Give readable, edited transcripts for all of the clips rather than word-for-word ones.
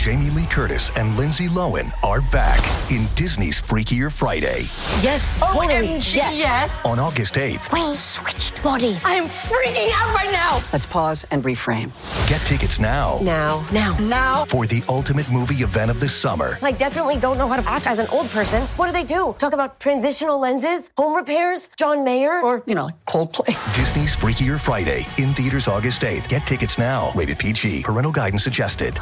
Jamie Lee Curtis and Lindsay Lohan are back in Disney's Freakier Friday. Yes, totally. OMG, yes. On August 8th. We switched bodies. I am freaking out right now. Let's pause and reframe. Get tickets now. Now. For the ultimate movie event of the summer. I definitely don't know how to act as an old person. What do? Talk about transitional lenses, home repairs, John Mayer, or, Like Coldplay. Disney's Freakier Friday. In theaters August 8th. Get tickets now. Rated PG. Parental guidance suggested.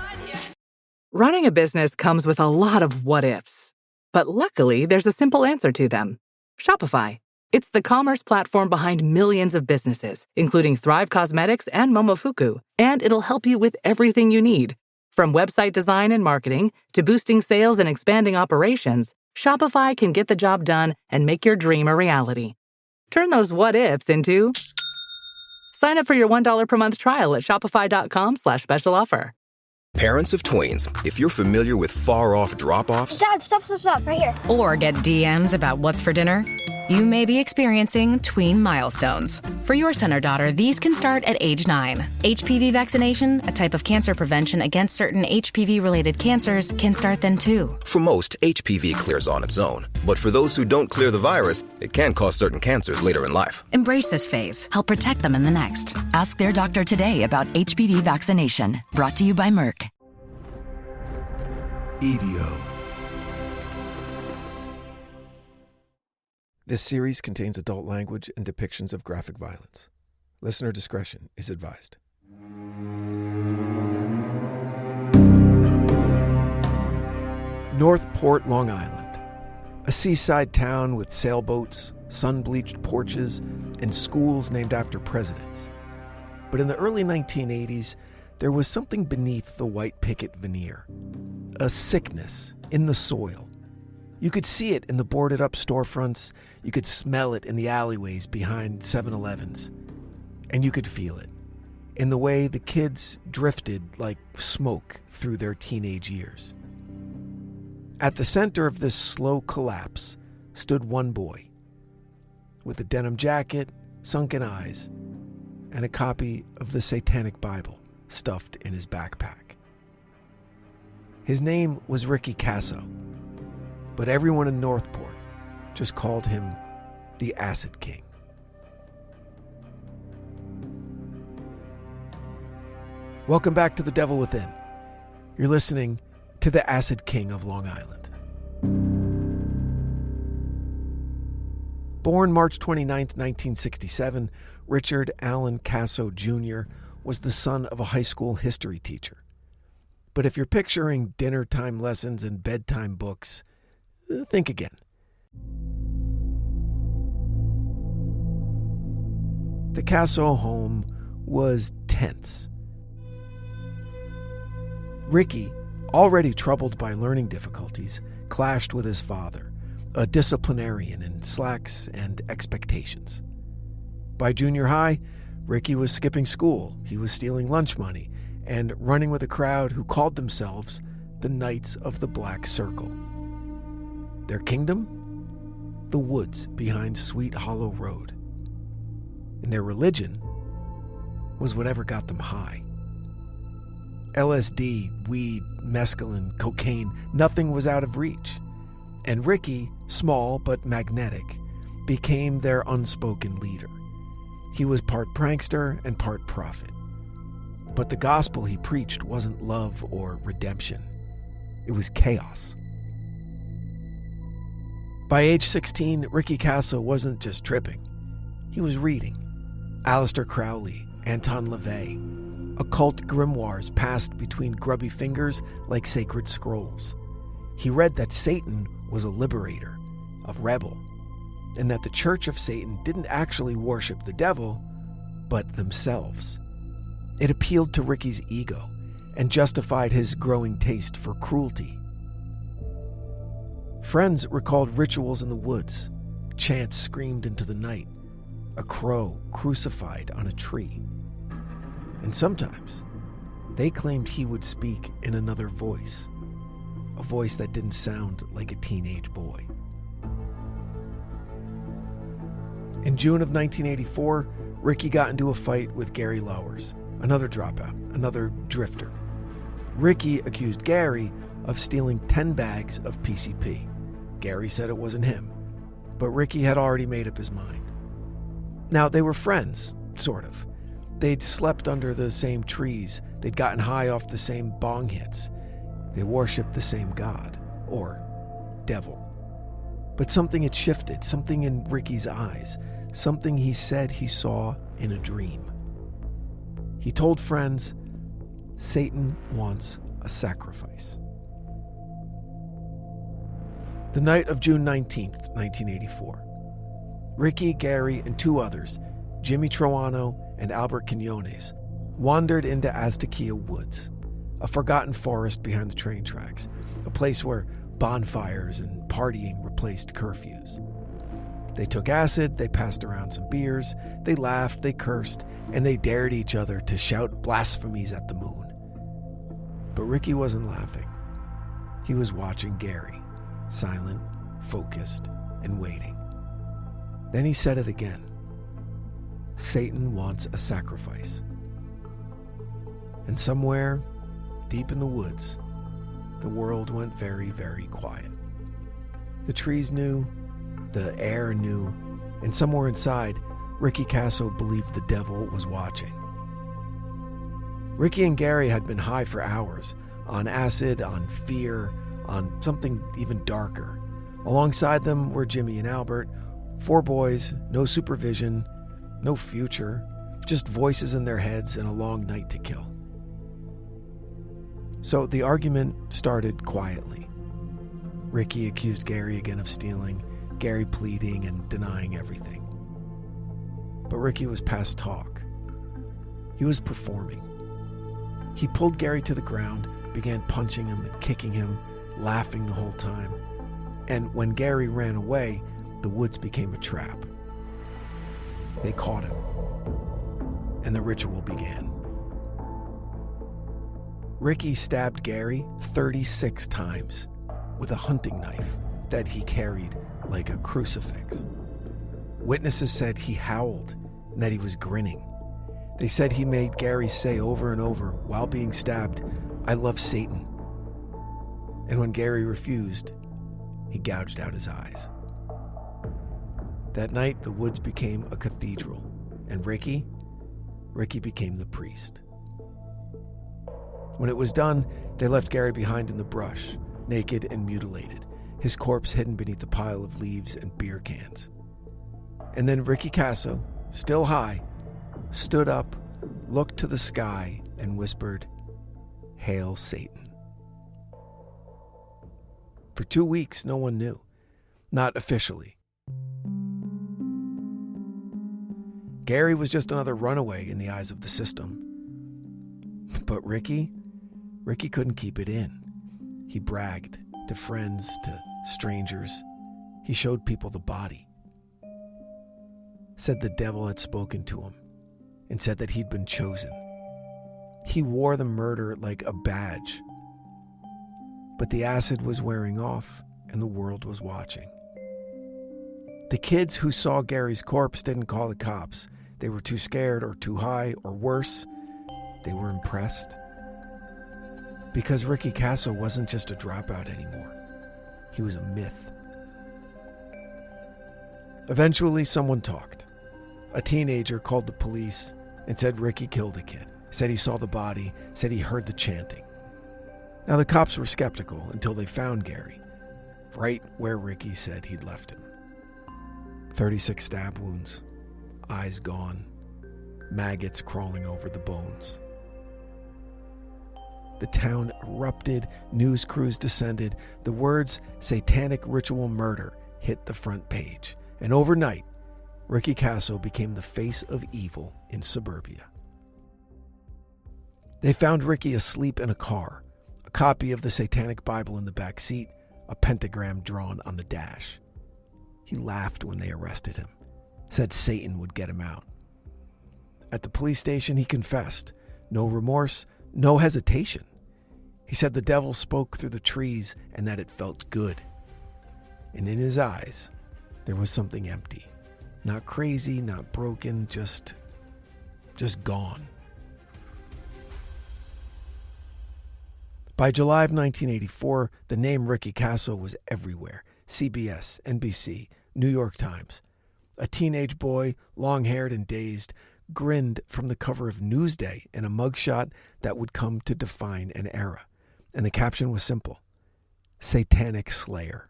Running a business comes with a lot of what-ifs. But luckily, there's a simple answer to them. Shopify. It's the commerce platform behind millions of businesses, including Thrive Cosmetics and Momofuku. And it'll help you with everything you need. From website design and marketing to boosting sales and expanding operations, Shopify can get the job done and make your dream a reality. Turn those what-ifs into... Sign up for your $1 per month trial at shopify.com/special offer. Parents of tweens, if you're familiar with far-off drop-offs... Dad, stop, right here. Or get DMs about what's for dinner, you may be experiencing tween milestones. For your son or daughter, these can start at age 9. HPV vaccination, a type of cancer prevention against certain HPV-related cancers, can start then too. For most, HPV clears on its own. But for those who don't clear the virus, it can cause certain cancers later in life. Embrace this phase. Help protect them in the next. Ask their doctor today about HPV vaccination. Brought to you by Merck. EVO. This series contains adult language and depictions of graphic violence. Listener discretion is advised. Northport, Long Island. A seaside town with sailboats, sun-bleached porches, and schools named after presidents. But in the early 1980s, there was something beneath the white picket veneer. A sickness in the soil. You could see it in the boarded-up storefronts. You could smell it in the alleyways behind 7-Elevens. And you could feel it in the way the kids drifted like smoke through their teenage years. At the center of this slow collapse stood one boy with a denim jacket, sunken eyes, and a copy of the Satanic Bible stuffed in his backpack. His name was Ricky Kasso, but everyone in Northport just called him the Acid King. Welcome back to The Devil Within. You're listening to the Acid King of Long Island. Born March 29, 1967, Richard Allen Kasso Jr. was the son of a high school history teacher. But if you're picturing dinner time lessons and bedtime books, think again. The Kasso home was tense. Ricky, already troubled by learning difficulties, clashed with his father, a disciplinarian in slacks and expectations. By junior high, Ricky was skipping school, he was stealing lunch money, and running with a crowd who called themselves the Knights of the Black Circle. Their kingdom? The woods behind Sweet Hollow Road. And their religion was whatever got them high. LSD, weed, mescaline, cocaine, nothing was out of reach. And Ricky, small but magnetic, became their unspoken leader. He was part prankster and part prophet. But the gospel he preached wasn't love or redemption. It was chaos. By age 16, Ricky Kasso wasn't just tripping. He was reading Aleister Crowley, Anton LaVey, occult grimoires passed between grubby fingers like sacred scrolls. He read that Satan was a liberator, a rebel, and that the Church of Satan didn't actually worship the devil, but themselves. It appealed to Ricky's ego and justified his growing taste for cruelty. Friends recalled rituals in the woods, chants screamed into the night, a crow crucified on a tree. And sometimes, they claimed he would speak in another voice, a voice that didn't sound like a teenage boy. In June of 1984, Ricky got into a fight with Gary Lauwers, another dropout, another drifter. Ricky accused Gary of stealing 10 bags of PCP. Gary said it wasn't him, but Ricky had already made up his mind. Now, they were friends, sort of. They'd slept under the same trees. They'd gotten high off the same bong hits. They worshipped the same god, or devil. But something had shifted, something in Ricky's eyes, something he said he saw in a dream. He told friends, Satan wants a sacrifice. The night of June 19th, 1984. Ricky, Gary, and two others, Jimmy Troiano and Albert Quinones, wandered into Aztequia Woods, a forgotten forest behind the train tracks, a place where bonfires and partying replaced curfews. They took acid, they passed around some beers, they laughed, they cursed, and they dared each other to shout blasphemies at the moon. But Ricky wasn't laughing. He was watching Gary, silent, focused, and waiting. Then he said it again. Satan wants a sacrifice. And somewhere, deep in the woods, the world went very, very quiet. The trees knew, the air knew, and somewhere inside, Ricky Kasso believed the devil was watching. Ricky and Gary had been high for hours, on acid, on fear, on something even darker. Alongside them were Jimmy and Albert, 4 boys, no supervision, no future, just voices in their heads and a long night to kill. So the argument started quietly. Ricky accused Gary again of stealing, Gary pleading and denying everything. But Ricky was past talk. He was performing. He pulled Gary to the ground, began punching him and kicking him, laughing the whole time. And when Gary ran away, the woods became a trap. They caught him, and the ritual began. Ricky stabbed Gary 36 times with a hunting knife that he carried like a crucifix. Witnesses said he howled and that he was grinning. They said he made Gary say over and over while being stabbed, "I love Satan." And when Gary refused, he gouged out his eyes. That night, the woods became a cathedral, and Ricky became the priest. When it was done, they left Gary behind in the brush, naked and mutilated, his corpse hidden beneath a pile of leaves and beer cans. And then Ricky Kasso, still high, stood up, looked to the sky, and whispered, "Hail Satan." For 2 weeks, no one knew. Not officially. Gary was just another runaway in the eyes of the system. But Ricky couldn't keep it in. He bragged to friends, to strangers. He showed people the body. Said the devil had spoken to him and said that he'd been chosen. He wore the murder like a badge. But the acid was wearing off and the world was watching. The kids who saw Gary's corpse didn't call the cops. They were too scared or too high, or worse, they were impressed. Because Ricky Kasso wasn't just a dropout anymore. He was a myth. Eventually, someone talked. A teenager called the police and said Ricky killed a kid, said he saw the body, said he heard the chanting. Now, the cops were skeptical until they found Gary, right where Ricky said he'd left him. 36 stab wounds, eyes gone, maggots crawling over the bones. The town erupted, news crews descended, the words "satanic ritual murder" hit the front page, and overnight, Ricky Kasso became the face of evil in suburbia. They found Ricky asleep in a car, a copy of the Satanic Bible in the back seat, a pentagram drawn on the dash. He laughed when they arrested him, said Satan would get him out. At the police station, he confessed. No remorse, no hesitation. He said the devil spoke through the trees and that it felt good. And in his eyes, there was something empty. Not crazy, not broken, just gone. By July of 1984, the name Ricky Kasso was everywhere. CBS, NBC, New York Times. A teenage boy, long-haired and dazed, grinned from the cover of Newsday in a mugshot that would come to define an era. And the caption was simple: Satanic Slayer.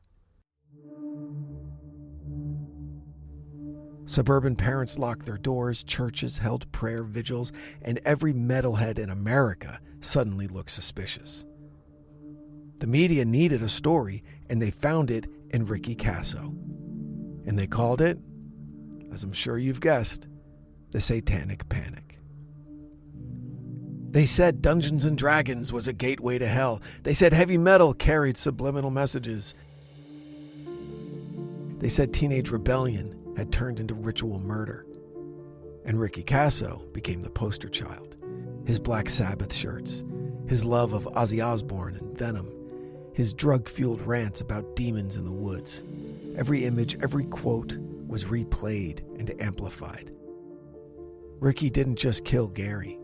Suburban parents locked their doors, churches held prayer vigils, and every metalhead in America suddenly looked suspicious. The media needed a story, and they found it in Ricky Kasso. And they called it, as I'm sure you've guessed, the Satanic Panic. They said Dungeons and Dragons was a gateway to hell. They said heavy metal carried subliminal messages. They said teenage rebellion had turned into ritual murder. And Ricky Kasso became the poster child. His Black Sabbath shirts, his love of Ozzy Osbourne and Venom, his drug-fueled rants about demons in the woods. Every image, every quote was replayed and amplified. Ricky didn't just kill Gary.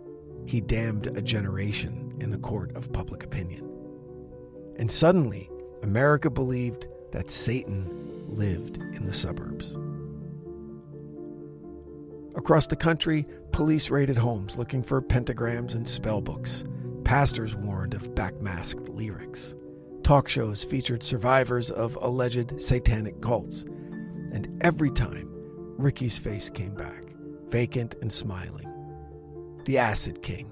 He damned a generation in the court of public opinion. And suddenly, America believed that Satan lived in the suburbs. Across the country, police raided homes looking for pentagrams and spell books. Pastors warned of backmasked lyrics. Talk shows featured survivors of alleged satanic cults. And every time, Ricky's face came back, vacant and smiling. The Acid King.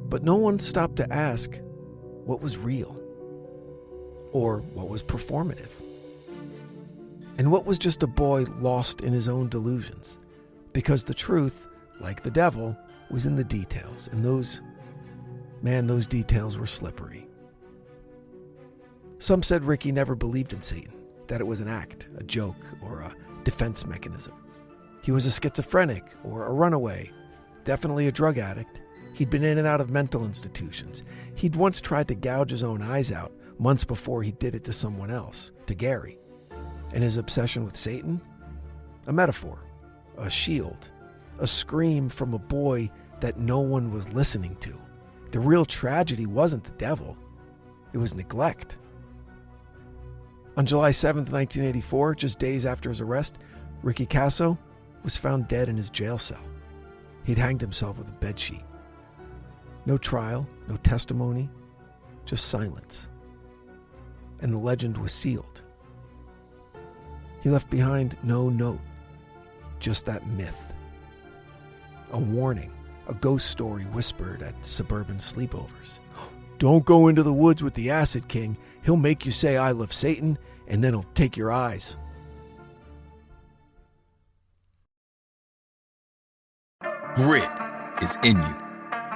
But no one stopped to ask what was real, or what was performative, and what was just a boy lost in his own delusions. Because the truth, like the devil, was in the details, and those details were slippery. Some said Ricky never believed in Satan, that it was an act, a joke, or a defense mechanism. He was a schizophrenic or a runaway, definitely a drug addict. He'd been in and out of mental institutions. He'd once tried to gouge his own eyes out months before he did it to someone else, to Gary. And his obsession with Satan? A metaphor, a shield, a scream from a boy that no one was listening to. The real tragedy wasn't the devil. It was neglect. On July 7th, 1984, just days after his arrest, Ricky Kasso was found dead in his jail cell. He'd hanged himself with a bedsheet. No trial, no testimony, just silence. And the legend was sealed. He left behind no note, just that myth. A warning, a ghost story whispered at suburban sleepovers. Don't go into the woods with the Acid King. He'll make you say, "I love Satan," and then he'll take your eyes. Grit is in you.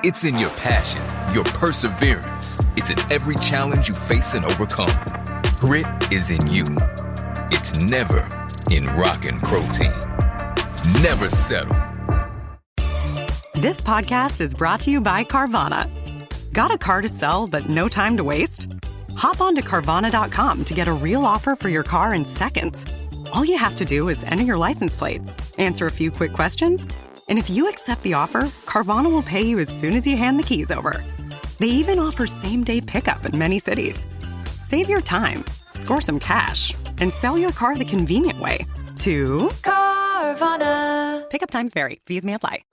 It's in your passion, your perseverance. It's in every challenge you face and overcome. Grit is in you. It's never in rockin' protein. Never settle. This podcast is brought to you by Carvana. Got a car to sell but no time to waste? Hop on to Carvana.com to get a real offer for your car in seconds. All you have to do is enter your license plate, answer a few quick questions, and if you accept the offer, Carvana will pay you as soon as you hand the keys over. They even offer same-day pickup in many cities. Save your time, score some cash, and sell your car the convenient way to Carvana. Pickup times vary. Fees may apply.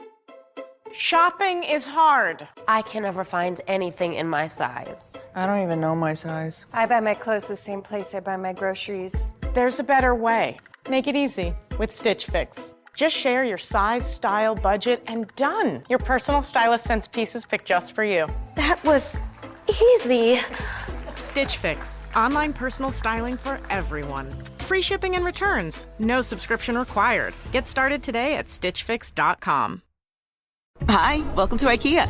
Shopping is hard. I can never find anything in my size. I don't even know my size. I buy my clothes the same place I buy my groceries. There's a better way. Make it easy with Stitch Fix. Just share your size, style, budget, and done. Your personal stylist sends pieces picked just for you. That was easy. Stitch Fix. Online personal styling for everyone. Free shipping and returns. No subscription required. Get started today at stitchfix.com. Hi, welcome to IKEA.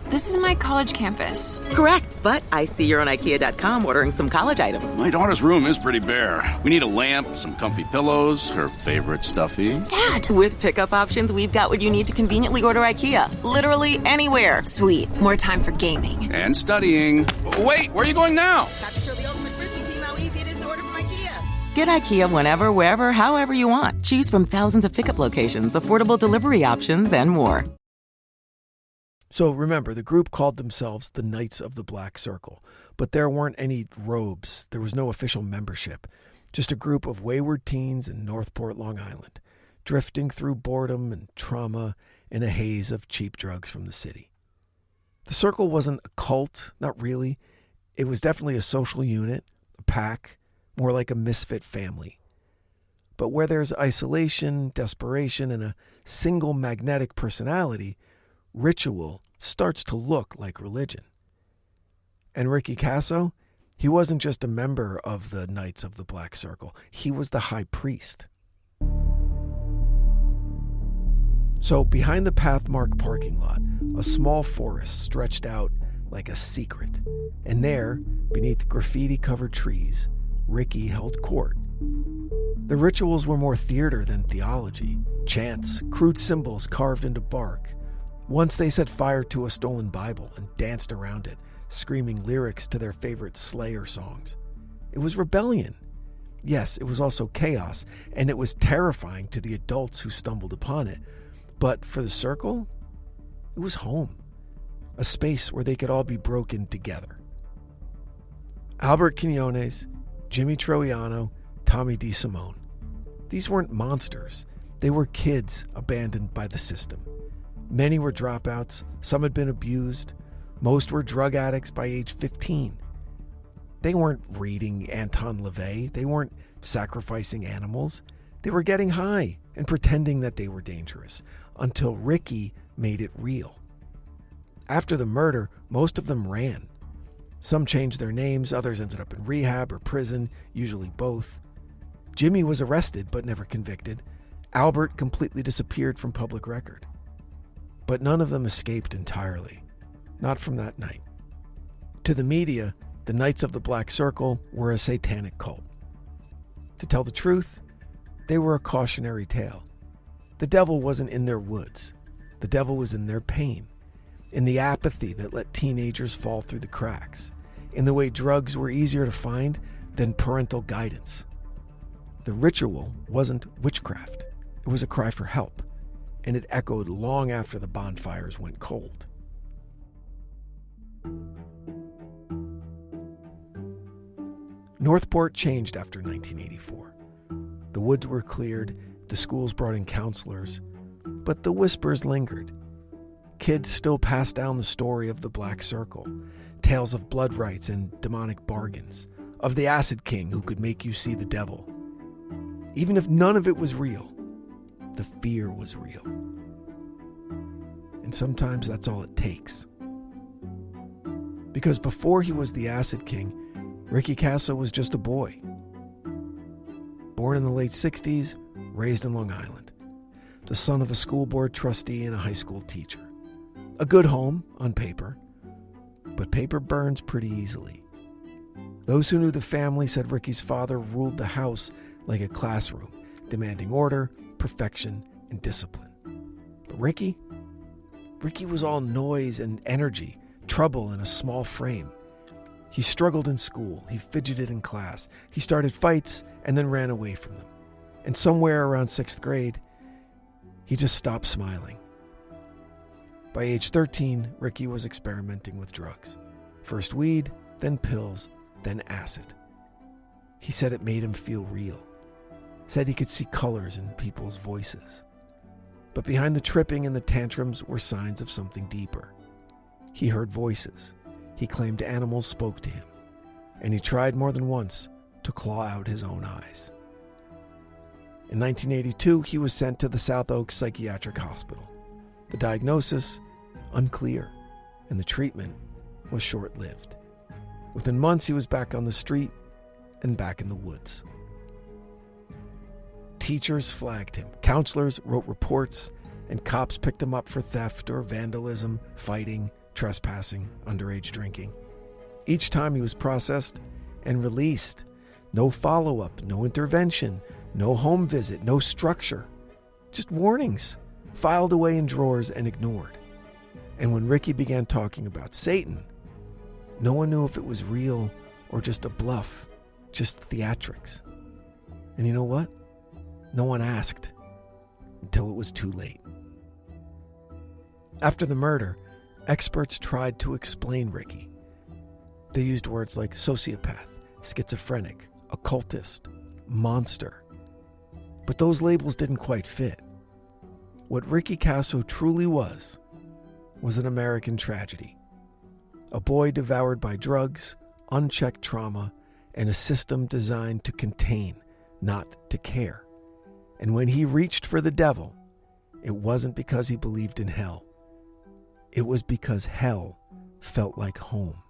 This is my college campus. Correct, but I see you're on IKEA.com ordering some college items. My daughter's room is pretty bare. We need a lamp, some comfy pillows, her favorite stuffy. Dad! With pickup options, we've got what you need to conveniently order IKEA. Literally anywhere. Sweet. More time for gaming. And studying. Wait, where are you going now? Have to show the ultimate Frisbee team how easy it is to order from IKEA. Get IKEA whenever, wherever, however you want. Choose from thousands of pickup locations, affordable delivery options, and more. So remember, the group called themselves the Knights of the Black Circle, but there weren't any robes. There was no official membership. Just a group of wayward teens in Northport, Long Island, drifting through boredom and trauma in a haze of cheap drugs from the city. The circle wasn't a cult, not really. It was definitely a social unit, a pack, more like a misfit family. But where there's isolation, desperation, and a single magnetic personality, ritual starts to look like religion. And Ricky Kasso, he wasn't just a member of the Knights of the Black Circle. He was the high priest. So behind the Pathmark parking lot, a small forest stretched out like a secret. And there, beneath graffiti-covered trees, Ricky held court. The rituals were more theater than theology. Chants, crude symbols carved into bark. Once they set fire to a stolen Bible and danced around it, screaming lyrics to their favorite Slayer songs. It was rebellion. Yes, it was also chaos, and it was terrifying to the adults who stumbled upon it. But for the circle, it was home, a space where they could all be broken together. Albert Quinones, Jimmy Troiano, Tommy DeSimone. These weren't monsters. They were kids abandoned by the system. Many were dropouts, some had been abused, most were drug addicts by age 15. They weren't reading Anton LaVey, they weren't sacrificing animals. They were getting high and pretending that they were dangerous, until Ricky made it real. After the murder, most of them ran. Some changed their names, others ended up in rehab or prison, usually both. Jimmy was arrested but never convicted. Albert completely disappeared from public record. But none of them escaped entirely. Not from that night. To the media, the Knights of the Black Circle were a satanic cult. To tell the truth, they were a cautionary tale. The devil wasn't in their woods. The devil was in their pain, in the apathy that let teenagers fall through the cracks, in the way drugs were easier to find than parental guidance. The ritual wasn't witchcraft. It was a cry for help, and it echoed long after the bonfires went cold. Northport changed after 1984. The woods were cleared, the schools brought in counselors, but the whispers lingered. Kids still passed down the story of the Black Circle, tales of blood rites and demonic bargains, of the acid king who could make you see the devil. Even if none of it was real, the fear was real. And sometimes that's all it takes. Because before he was the acid king, Ricky Kasso was just a boy. Born in the late 60s, raised in Long Island. The son of a school board trustee and a high school teacher. A good home, on paper. But paper burns pretty easily. Those who knew the family said Ricky's father ruled the house like a classroom, demanding order, perfection, and discipline. But Ricky was all noise and energy, trouble in a small frame. He struggled in school, he fidgeted in class, he started fights and then ran away from them. And somewhere around 6th grade, he just stopped smiling. By age 13, Ricky was experimenting with drugs. First weed, then pills, then acid. He said it made him feel real. Said he could see colors in people's voices. But behind the tripping and the tantrums were signs of something deeper. He heard voices. He claimed animals spoke to him. And he tried more than once to claw out his own eyes. In 1982, he was sent to the South Oaks Psychiatric Hospital. The diagnosis, unclear, and the treatment was short-lived. Within months, he was back on the street and back in the woods. Teachers flagged him, counselors wrote reports, and cops picked him up for theft or vandalism, fighting, trespassing, underage drinking. Each time he was processed and released. No follow-up, no intervention, no home visit, no structure. Just warnings, filed away in drawers and ignored. And when Ricky began talking about Satan, no one knew if it was real or just a bluff, just theatrics. And you know what? No one asked until it was too late. After the murder, Experts tried to explain Ricky. They used words like sociopath, schizophrenic, occultist, monster. But those labels didn't quite fit. What Ricky Kasso truly was an American tragedy. A boy devoured by drugs, unchecked trauma, and a system designed to contain, not to care. And when he reached for the devil, it wasn't because he believed in hell. It was because hell felt like home.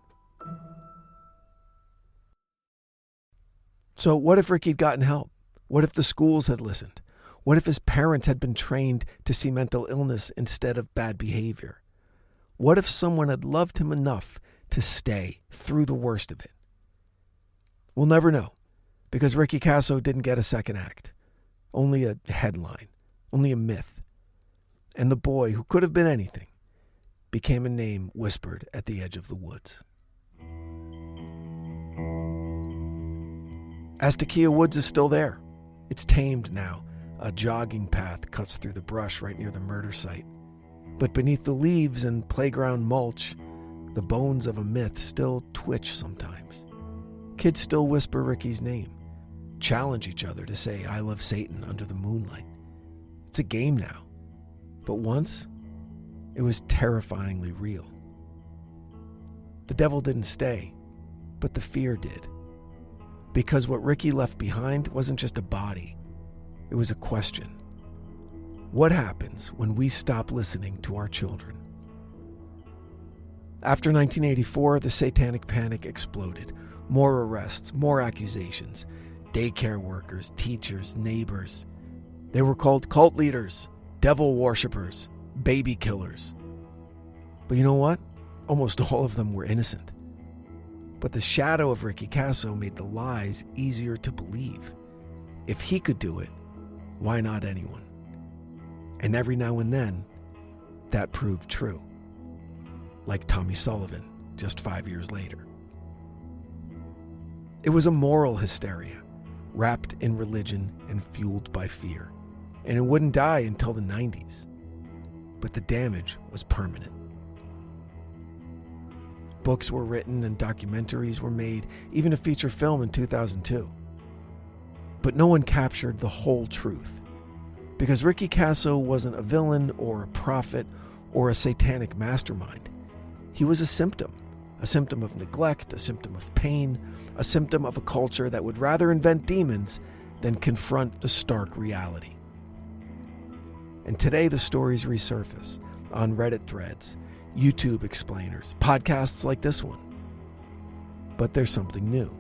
So what if Ricky had gotten help? What if the schools had listened? What if his parents had been trained to see mental illness instead of bad behavior? What if someone had loved him enough to stay through the worst of it? We'll never know, because Ricky Kasso didn't get a second act. Only a headline, only a myth. And the boy, who could have been anything, became a name whispered at the edge of the woods. Astakia Woods is still there. It's tamed now. A jogging path cuts through the brush right near the murder site. But beneath the leaves and playground mulch, the bones of a myth still twitch sometimes. Kids still whisper Ricky's name, challenge each other to say, "I love Satan" under the moonlight. It's a game now. But once, it was terrifyingly real. The devil didn't stay, but the fear did. Because what Ricky left behind wasn't just a body, it was a question. What happens when we stop listening to our children? After 1984, the Satanic Panic exploded. More arrests, more accusations. Daycare workers, teachers, neighbors. They were called cult leaders, devil worshippers, baby killers. But you know what? Almost all of them were innocent. But the shadow of Ricky Kasso made the lies easier to believe. If he could do it, why not anyone? And every now and then, that proved true. Like Tommy Sullivan, just 5 years later. It was a moral hysteria, wrapped in religion and fueled by fear. And it wouldn't die until the 90s. But the damage was permanent. Books were written and documentaries were made, even a feature film in 2002. But no one captured the whole truth. Because Ricky Kasso wasn't a villain or a prophet or a satanic mastermind. He was a symptom of neglect, a symptom of pain, a symptom of a culture that would rather invent demons than confront the stark reality. And today the stories resurface on Reddit threads, YouTube explainers, podcasts like this one. But there's something new.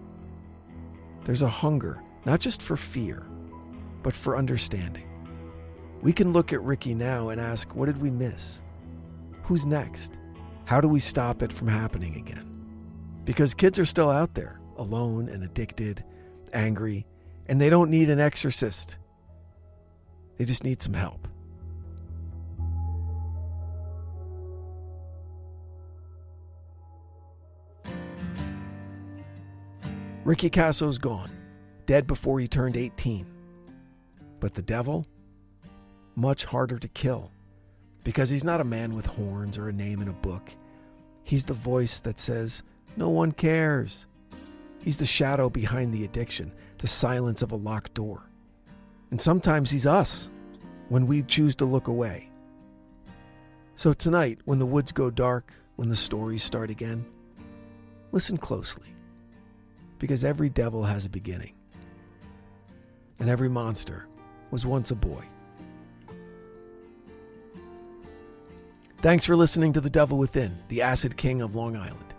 There's a hunger, not just for fear, but for understanding. We can look at Ricky now and ask, what did we miss? Who's next? How do we stop it from happening again? Because kids are still out there, alone and addicted, angry, and they don't need an exorcist. They just need some help. Ricky Kasso's gone, dead before he turned 18. But the devil? Much harder to kill, because he's not a man with horns or a name in a book. He's the voice that says, no one cares. He's the shadow behind the addiction, the silence of a locked door. And sometimes he's us, when we choose to look away. So tonight, when the woods go dark, when the stories start again, listen closely. Because every devil has a beginning. And every monster was once a boy. Thanks for listening to The Devil Within, the Acid King of Long Island.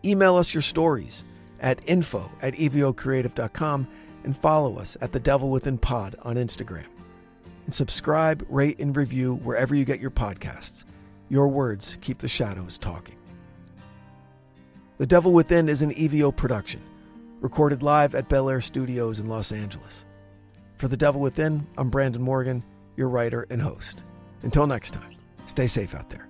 Email us your stories at info@evocreative.com and follow us at The Devil Within Pod on Instagram. And subscribe, rate, and review wherever you get your podcasts. Your words keep the shadows talking. The Devil Within is an EVO production, recorded live at Bel Air Studios in Los Angeles. For The Devil Within, I'm Brandon Morgan, your writer and host. Until next time, stay safe out there.